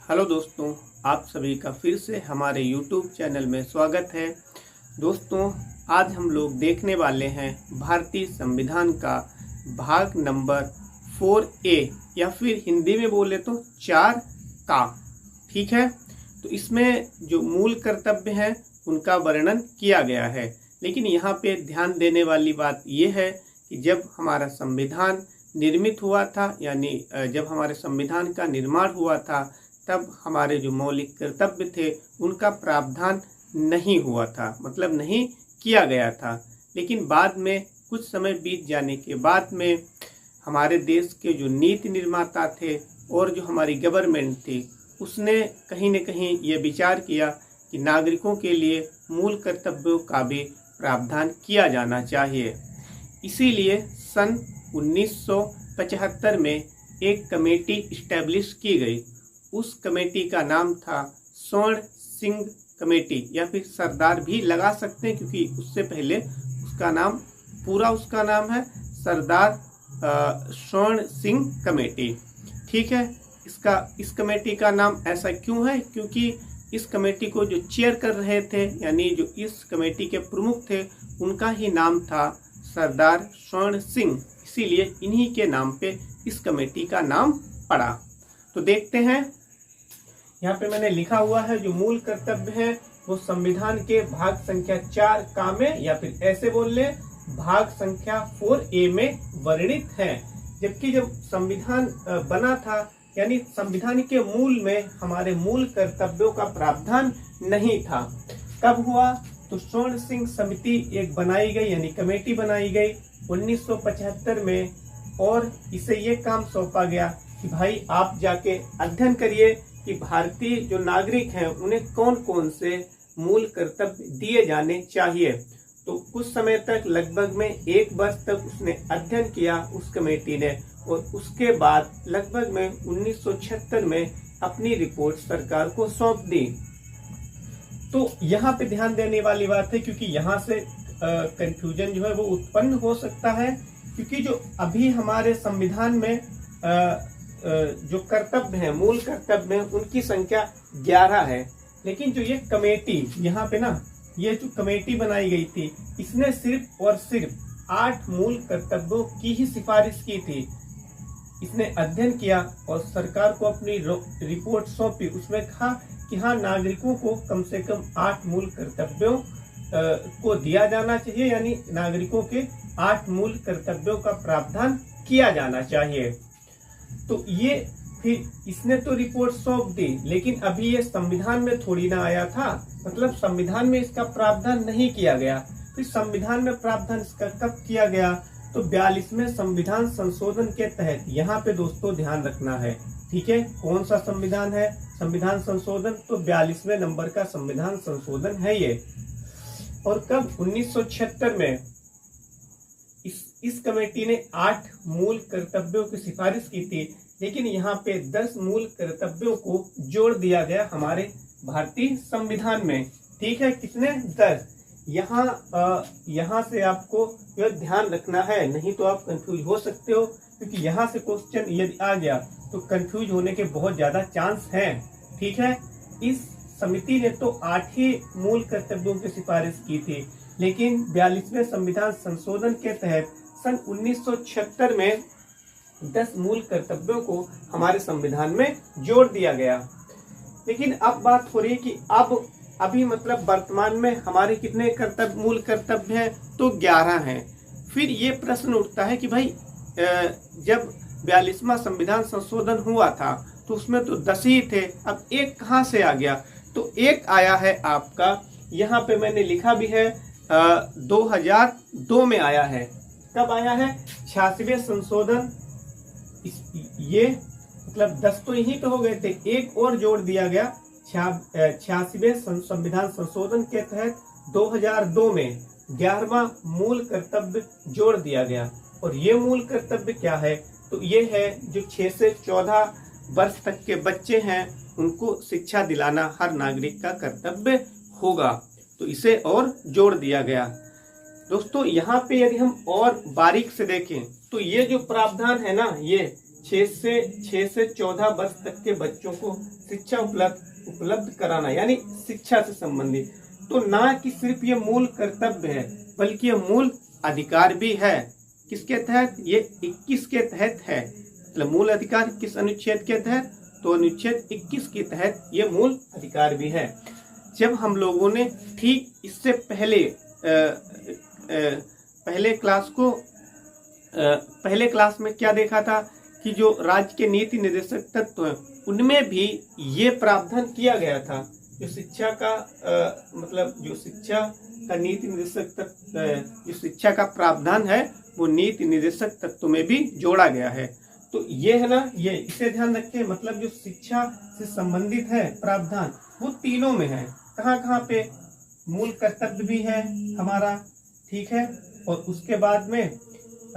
Hello दोस्तों, आप सभी का फिर से हमारे YouTube चैनल में स्वागत है। दोस्तों, आज हम लोग देखने वाले हैं भारतीय संविधान का भाग नंबर 4A या फिर हिंदी में बोले तो 4 का। ठीक है, तो इसमें जो मूल कर्तव्य हैं उनका वर्णन किया गया है। लेकिन यहाँ पे ध्यान देने वाली बात यह है कि जब हमारा संविधान निर्मित हुआ था, यानी जब हमारे संविधान का निर्माण हुआ था, तब हमारे जो मौलिक कर्तव्य थे उनका प्रावधान नहीं हुआ था, मतलब नहीं किया गया था। लेकिन बाद में कुछ समय बीत जाने के बाद में हमारे देश के जो नीति निर्माता थे और जो हमारी गवर्नमेंट थी, उसने कहीं न कहीं ये विचार किया कि नागरिकों के लिए मूल कर्तव्यों का भी प्रावधान किया जाना चाहिए। इसीलिए सन 1975 में एक कमेटी इस्टेब्लिश की गई। उस कमेटी का नाम था स्वर्ण सिंह कमेटी, या फिर सरदार भी लगा सकते हैं, क्योंकि उससे पहले उसका नाम है सरदार स्वर्ण सिंह कमेटी। ठीक है, इस कमेटी का नाम ऐसा क्यों है? क्योंकि इस कमेटी को जो चेयर कर रहे थे, यानी जो इस कमेटी के प्रमुख थे, उनका ही नाम था सरदार स्वर्ण सिंह। इसीलिए इन्हीं के नाम पे इस कमेटी का नाम पड़ा। तो देखते हैं, यहाँ पे मैंने लिखा हुआ है जो मूल कर्तव्य है वो संविधान के भाग संख्या 4 का में, या फिर ऐसे बोल ले, भाग संख्या 4A में वर्णित है। जबकि जब संविधान बना था, यानी संविधान के मूल में हमारे मूल कर्तव्यों का प्रावधान नहीं था। कब हुआ? तो स्वर्ण सिंह समिति एक बनाई गई, यानी कमेटी बनाई गई 1975 में, और इसे ये काम सौंपा गया कि भाई आप जाके अध्ययन करिए कि भारतीय जो नागरिक हैं उन्हें कौन कौन से मूल कर्तव्य दिए जाने चाहिए। तो कुछ समय तक, लगभग में 1 वर्ष तक उसने अध्ययन किया उस कमेटी ने, और उसके बाद लगभग में 1976 में अपनी रिपोर्ट सरकार को सौंप दी। तो यहाँ पे ध्यान देने वाली बात है, क्योंकि यहाँ से कंफ्यूजन जो है वो उत्पन्न हो सकता है। क्योंकि जो अभी हमारे संविधान में जो कर्तव्य है, मूल कर्तव्य है, उनकी संख्या 11 है। लेकिन जो ये कमेटी यहाँ पे ना, ये जो कमेटी बनाई गई थी, इसने सिर्फ और सिर्फ 8 मूल कर्तव्यों की ही सिफारिश की थी। इसने अध्ययन किया और सरकार को अपनी रिपोर्ट सौंपी। उसमें कहा कि हाँ, नागरिकों को कम से कम 8 मूल कर्तव्यों को दिया जाना चाहिए, यानी नागरिकों के 8 मूल कर्तव्यों का प्रावधान किया जाना चाहिए। तो ये फिर इसने तो रिपोर्ट सौंप दी, लेकिन अभी ये संविधान में थोड़ी ना आया था, मतलब संविधान में इसका प्रावधान नहीं किया गया। फिर संविधान में प्रावधान इसका कब किया गया? तो 42वें संविधान संशोधन के तहत। यहाँ पे दोस्तों ध्यान रखना है, ठीक है, कौन सा संविधान है? संविधान संशोधन, तो 42वें नंबर का संविधान संशोधन है ये। और कब? 1976 में इस कमेटी ने 8 मूल कर्तव्यों की सिफारिश की थी, लेकिन यहाँ पे 10 मूल कर्तव्यों को जोड़ दिया गया हमारे भारतीय संविधान में। ठीक है, कितने? 10। यहाँ से आपको यह ध्यान रखना है, नहीं तो आप कंफ्यूज हो सकते हो, क्योंकि यहाँ से क्वेश्चन यदि आ गया तो कंफ्यूज होने के बहुत ज्यादा चांस हैं। ठीक है, इस समिति ने तो 8 ही मूल कर्तव्यों की सिफारिश की थी, लेकिन 42वें संविधान संशोधन के तहत सन 1976 में 10 मूल कर्तव्यों को हमारे संविधान में जोड़ दिया गया। लेकिन अब बात हो रही है कि अभी मतलब वर्तमान में हमारे कितने मूल कर्तव्य हैं? तो 11 हैं। फिर ये प्रश्न उठता है कि भाई जब 42वां संविधान संशोधन हुआ था तो उसमें तो 10 ही थे, अब एक कहाँ से आ गया? तो एक आया है आपका, यहाँ पे मैंने लिखा भी है, 2002 में आया है। कब आया है? 86वें संशोधन। ये मतलब 10 तो यही तो हो गए थे, एक और जोड़ दिया गया 86वें संविधान संशोधन के तहत 2002 में 11वां मूल कर्तव्य जोड़ दिया गया। और ये मूल कर्तव्य क्या है? तो ये है जो 6 से 14 वर्ष तक के बच्चे हैं उनको शिक्षा दिलाना हर नागरिक का कर्तव्य होगा। तो इसे और जोड़ दिया गया। दोस्तों, यहाँ पे यदि हम और बारीक से देखें तो ये जो प्रावधान है ना, ये 6 से 14 वर्ष तक के बच्चों को शिक्षा उपलब्ध कराना, यानी शिक्षा से संबंधित। तो ना कि सिर्फ ये मूल कर्तव्य है बल्कि ये मूल अधिकार भी है। किसके तहत? ये 21 के तहत है। मतलब मूल अधिकार किस अनुच्छेद के तहत? तो अनुच्छेद 21 के तहत ये मूल अधिकार भी है। जब हम लोगों ने ठीक इससे पहले क्लास में क्या देखा था कि जो राज्य के नीति निर्देशक तत्व हैं उनमें भी ये प्रावधान किया गया था। जो शिक्षा का जो शिक्षा का नीति निर्देशक तत्व, जो शिक्षा का प्रावधान है वो नीति निर्देशक तत्व में भी जोड़ा गया है। तो ये है ना, ये इसे ध्यान रखें। मतलब जो शिक्षा से संबंधित है प्रावधान वो तीनों में है। कहाँ कहाँ पे? मूल कर्तव्य भी है हमारा, ठीक है। और उसके बाद में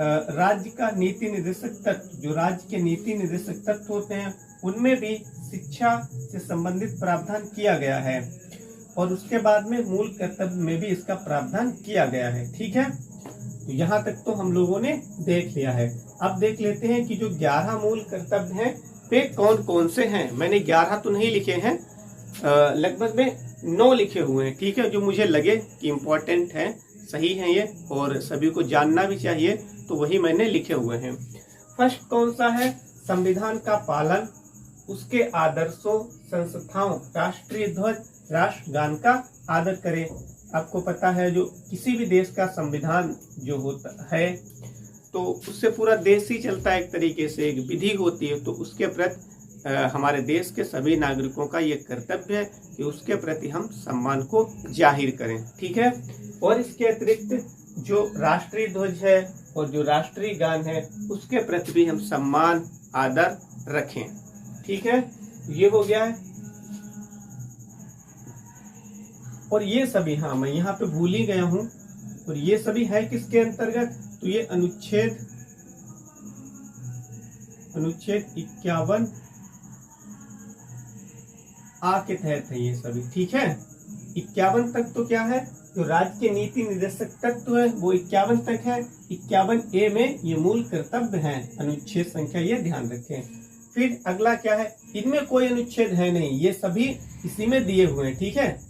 राज्य का नीति निर्देशक तत्व, जो राज्य के नीति निर्देशक तत्व होते हैं उनमें भी शिक्षा से संबंधित प्रावधान किया गया है। और उसके बाद में मूल कर्तव्य में भी इसका प्रावधान किया गया है, ठीक है। तो यहाँ तक तो हम लोगों ने देख लिया है। अब देख लेते हैं कि जो 11 मूल कर्तव्य हैं वे कौन कौन से हैं। मैंने 11 तो नहीं लिखे हैं, लगभग में 9 लिखे हुए हैं, ठीक है, जो मुझे लगे कि इम्पोर्टेंट है, सही है ये और सभी को जानना भी चाहिए, तो वही मैंने लिखे हुए हैं। फर्स्ट कौन सा है? संविधान का पालन, उसके आदर्शों, संस्थाओं, राष्ट्रीय ध्वज, राष्ट्रगान का आदर करें। आपको पता है जो किसी भी देश का संविधान जो होता है तो उससे पूरा देश ही चलता है, एक तरीके से एक विधि होती है। तो उसके प्रति हमारे देश के सभी नागरिकों का ये कर्तव्य है कि उसके प्रति हम सम्मान को जाहिर करें, ठीक है। और इसके अतिरिक्त जो राष्ट्रीय ध्वज है और जो राष्ट्रीय गान है उसके प्रति भी हम सम्मान आदर रखें, ठीक है। ये हो गया है। और ये सभी, हाँ मैं यहाँ पे भूल ही गया हूँ, और ये सभी है किसके अंतर्गत? तो ये अनुच्छेद 51 आ के तहत है ये सभी, ठीक है। 51 तक तो क्या है? जो राज्य के नीति निर्देशक तत्व है वो 51 तक है। 51A में ये मूल कर्तव्य है, अनुच्छेद संख्या ये ध्यान रखें। फिर अगला क्या है? इनमें कोई अनुच्छेद है नहीं, ये सभी इसी में दिए हुए हैं, ठीक है,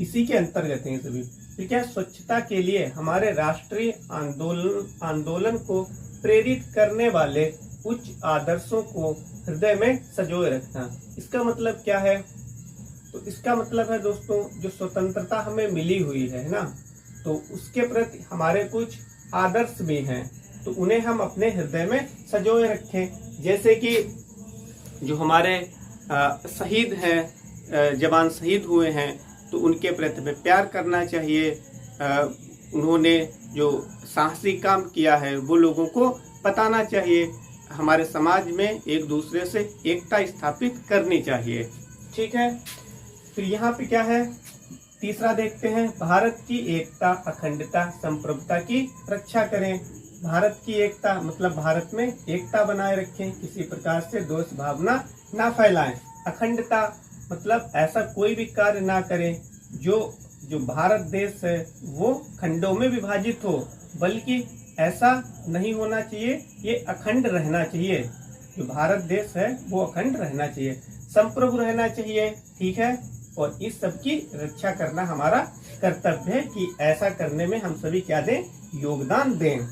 इसी के अंतर्गत हैं सभी। फिर क्या? स्वच्छता के लिए हमारे राष्ट्रीय आंदोलन को प्रेरित करने वाले उच्च आदर्शों को हृदय में संजोए रखना। इसका मतलब क्या है? तो इसका मतलब है दोस्तों, जो स्वतंत्रता हमें मिली हुई है ना, तो उसके प्रति हमारे कुछ आदर्श भी हैं, तो उन्हें हम अपने हृदय में संजोए रखें। जैसे कि जो हमारे शहीद हैं, जवान शहीद हुए हैं, तो उनके प्रति हमें प्यार करना चाहिए। उन्होंने जो साहसी काम किया है वो लोगों को बताना चाहिए। हमारे समाज में एक दूसरे से एकता स्थापित करनी चाहिए, ठीक है। फिर यहाँ पे क्या है? तीसरा देखते हैं, भारत की एकता, अखंडता, संप्रभुता की रक्षा करें। भारत की एकता मतलब भारत में एकता बनाए रखें, किसी प्रकार से दोष भावना ना फैलाएं। अखंडता मतलब ऐसा कोई भी कार्य ना करें जो भारत देश है वो खंडों में विभाजित हो, बल्कि ऐसा नहीं होना चाहिए, ये अखंड रहना चाहिए। जो भारत देश है वो अखंड रहना चाहिए, संप्रभु रहना चाहिए, ठीक है। और इस सब की रक्षा करना हमारा कर्तव्य है कि ऐसा करने में हम सभी क्या दें? योगदान दें।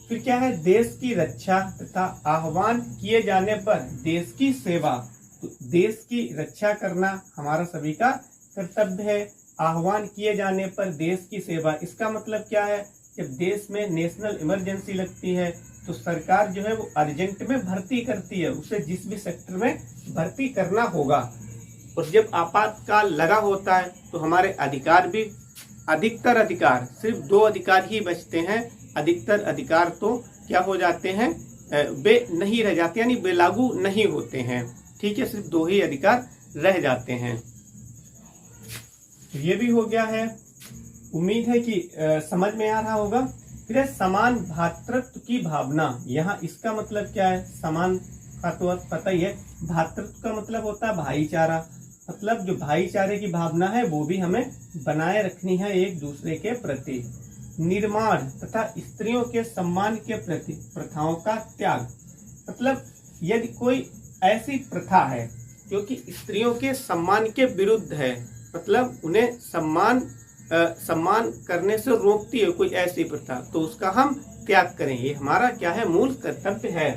फिर क्या है? देश की रक्षा तथा आह्वान किए जाने पर देश की सेवा। तो देश की रक्षा करना हमारा सभी का कर्तव्य है। आह्वान किए जाने पर देश की सेवा, इसका मतलब क्या है? जब देश में नेशनल इमरजेंसी लगती है तो सरकार जो है वो अर्जेंट में भर्ती करती है, उसे जिस भी सेक्टर में भर्ती करना होगा। और जब आपातकाल लगा होता है तो हमारे अधिकार भी, अधिकतर अधिकार, सिर्फ 2 अधिकार ही बचते हैं। अधिकतर अधिकार तो क्या हो जाते हैं? बे नहीं रह जाते, यानी बेलागू नहीं होते हैं, ठीक है। सिर्फ 2 ही अधिकार रह जाते हैं। ये भी हो गया है। उम्मीद है कि समझ में आ रहा होगा। फिर है समान भातृत्व की भावना। यहाँ इसका मतलब क्या है? समान का तो पता ही है, भातृत्व का मतलब होता है भाईचारा। मतलब जो भाईचारे की भावना है वो भी हमें बनाए रखनी है एक दूसरे के प्रति। निर्माण तथा स्त्रियों के सम्मान के प्रति प्रथाओं का त्याग। मतलब यदि कोई ऐसी प्रथा है जो कि स्त्रियों के सम्मान के विरुद्ध है, मतलब उन्हें सम्मान करने से रोकती है कोई ऐसी प्रथा, तो उसका हम त्याग करें। ये हमारा क्या है, मूल कर्तव्य है।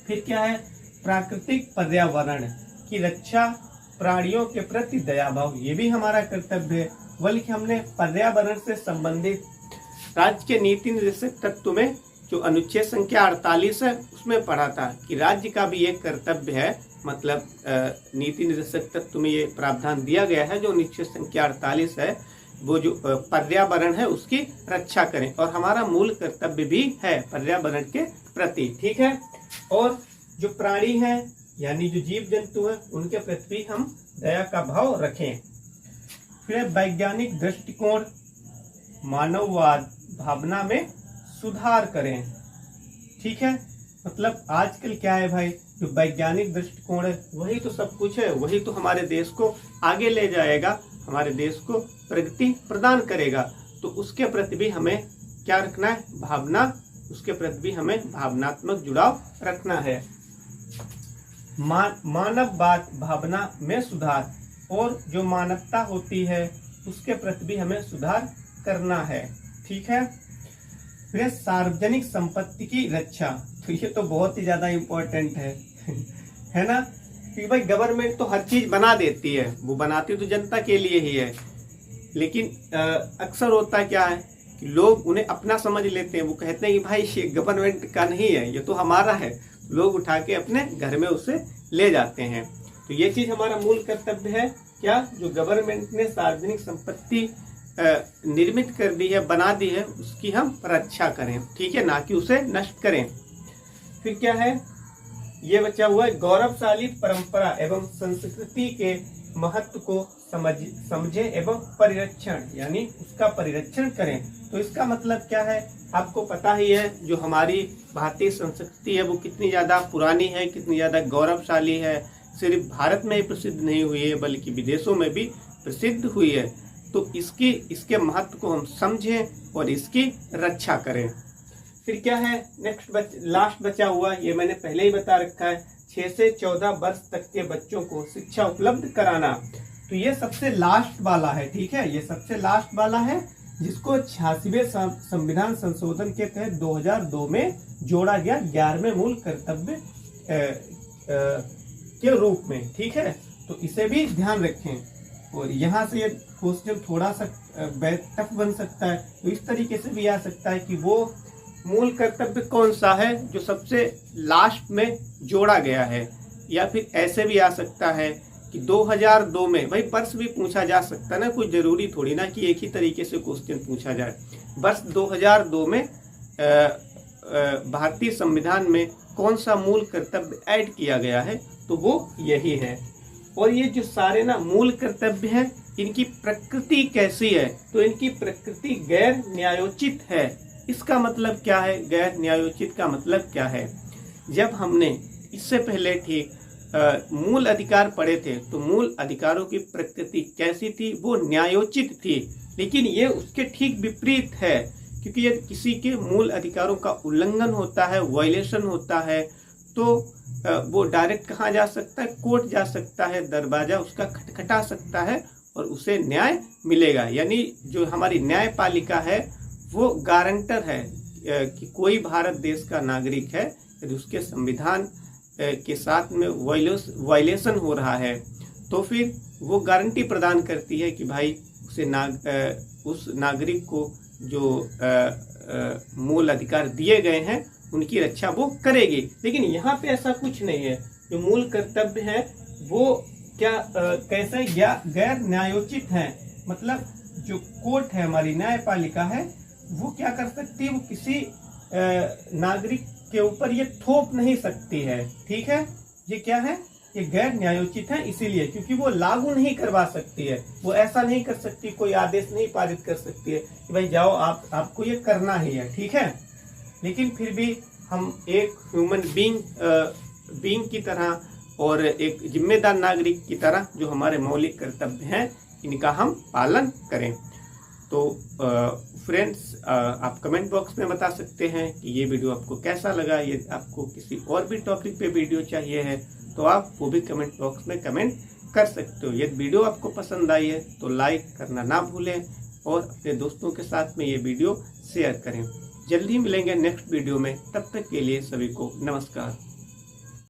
फिर क्या है, प्राकृतिक पर्यावरण की रक्षा, प्राणियों के प्रति दया भाव, ये भी हमारा कर्तव्य है। बल्कि हमने पर्यावरण से संबंधित राज्य के नीति निर्देशक तत्व में जो अनुच्छेद संख्या 48 है उसमें पढ़ा था कि राज्य का भी एक कर्तव्य है, मतलब नीति निर्देशक तत्व में ये प्रावधान दिया गया है जो अनुच्छेद संख्या 48 है, वो जो पर्यावरण है उसकी रक्षा करें, और हमारा मूल कर्तव्य भी है पर्यावरण के प्रति। ठीक है, और जो प्राणी हैं यानी जो जीव जंतु हैं उनके प्रति भी हम दया का भाव रखें। फिर वैज्ञानिक दृष्टिकोण, मानववाद भावना में सुधार करें। ठीक है, मतलब आजकल क्या है भाई, जो वैज्ञानिक दृष्टिकोण है वही तो सब कुछ है, वही तो हमारे देश को आगे ले जाएगा, हमारे देश को प्रगति प्रदान करेगा। तो उसके प्रति भी हमें क्या रखना है, भावना, उसके प्रति भी हमें भावनात्मक जुड़ाव रखना है। मानववाद भावना में सुधार, और जो मानवता होती है उसके प्रति भी हमें सुधार करना है। ठीक है, फिर सार्वजनिक संपत्ति की रक्षा, तो ये तो बहुत ही ज्यादा इम्पोर्टेंट है ना, कि भाई गवर्नमेंट तो हर चीज बना देती है, वो बनाती तो जनता के लिए ही है, लेकिन अक्सर होता क्या है कि लोग उन्हें अपना समझ लेते हैं, वो कहते हैं कि भाई ये गवर्नमेंट का नहीं है, ये तो हमारा है, लोग उठा के अपने घर में उसे ले जाते हैं। तो ये चीज हमारा मूल कर्तव्य है, क्या, जो गवर्नमेंट ने सार्वजनिक संपत्ति निर्मित कर दी है, बना दी है, उसकी हम रक्षा करें। ठीक है, ना कि उसे नष्ट करें। फिर क्या है, ये बचा हुआ है, गौरवशाली परंपरा एवं संस्कृति के महत्व को समझे एवं परिरक्षण, यानी उसका परिरक्षण करें। तो इसका मतलब क्या है, आपको पता ही है जो हमारी भारतीय संस्कृति है वो कितनी ज्यादा पुरानी है, कितनी ज्यादा गौरवशाली है, सिर्फ भारत में ही प्रसिद्ध नहीं हुई है बल्कि विदेशों में भी प्रसिद्ध हुई है। तो इसके महत्व को हम समझें और इसकी रक्षा करें। फिर क्या है, लास्ट बचा हुआ, ये मैंने पहले ही बता रखा है, 6 से 14 वर्ष तक के बच्चों को शिक्षा उपलब्ध कराना। तो ये सबसे लास्ट वाला है। ठीक है, ये सबसे लास्ट वाला है जिसको 86वें संविधान संशोधन के तहत 2002 में जोड़ा गया 11वें मूल कर्तव्य के रूप में। ठीक है, तो इसे भी ध्यान रखें। और यहाँ से ये क्वेश्चन थोड़ा सा टफ बन सकता है, तो इस तरीके से भी आ सकता है कि वो मूल कर्तव्य कौन सा है जो सबसे लास्ट में जोड़ा गया है, या फिर ऐसे भी आ सकता है कि 2002 में, भाई वर्ष भी पूछा जा सकता है ना, कोई जरूरी थोड़ी ना कि एक ही तरीके से क्वेश्चन पूछा जाए। वर्ष 2002 में भारतीय संविधान में कौन सा मूल कर्तव्य ऐड किया गया है, तो वो यही है। और ये जो सारे ना मूल कर्तव्य हैं, इनकी प्रकृति कैसी है, तो इनकी प्रकृति गैर न्यायोचित है। इसका मतलब क्या है, गैर न्यायोचित का मतलब क्या है, जब हमने इससे पहले ठीक मूल अधिकार पढ़े थे तो मूल अधिकारों की प्रकृति कैसी थी, वो न्यायोचित थी। लेकिन ये उसके ठीक विपरीत है, क्योंकि यदि किसी के मूल अधिकारों का उल्लंघन होता है, वायलेशन होता है, तो वो डायरेक्ट कहाँ जा सकता है, कोर्ट जा सकता है, दरवाजा उसका खटखटा सकता है और उसे न्याय मिलेगा। यानी जो हमारी न्यायपालिका है वो गारंटर है कि कोई भारत देश का नागरिक है, यदि उसके संविधान के साथ में वायलेशन हो रहा है तो फिर वो गारंटी प्रदान करती है कि भाई उस नागरिक को जो मूल अधिकार दिए गए हैं उनकी रक्षा वो करेगी। लेकिन यहाँ पे ऐसा कुछ नहीं है, जो मूल कर्तव्य है वो क्या कैसे गैर न्यायोचित है। मतलब जो कोर्ट है, हमारी न्यायपालिका है, वो क्या कर सकती है, वो किसी नागरिक के ऊपर ये थोप नहीं सकती है। ठीक है, ये क्या है, ये गैर न्यायोचित है इसीलिए क्योंकि वो लागू नहीं करवा सकती है, वो ऐसा नहीं कर सकती, कोई आदेश नहीं पारित कर सकती है कि भाई जाओ आपको ये करना ही है। ठीक है, लेकिन फिर भी हम एक ह्यूमन बीइंग की तरह और एक जिम्मेदार नागरिक की तरह जो हमारे मौलिक कर्तव्य हैं इनका हम पालन करें। तो फ्रेंड्स, आप कमेंट बॉक्स में बता सकते हैं कि ये वीडियो आपको कैसा लगा। ये आपको किसी और भी टॉपिक पे वीडियो चाहिए है तो आप वो भी कमेंट बॉक्स में कमेंट कर सकते हो। यदि वीडियो आपको पसंद आई है तो लाइक करना ना भूलें और अपने दोस्तों के साथ में ये वीडियो शेयर करें। जल्दी मिलेंगे नेक्स्ट वीडियो में, तब तक के लिए सभी को नमस्कार।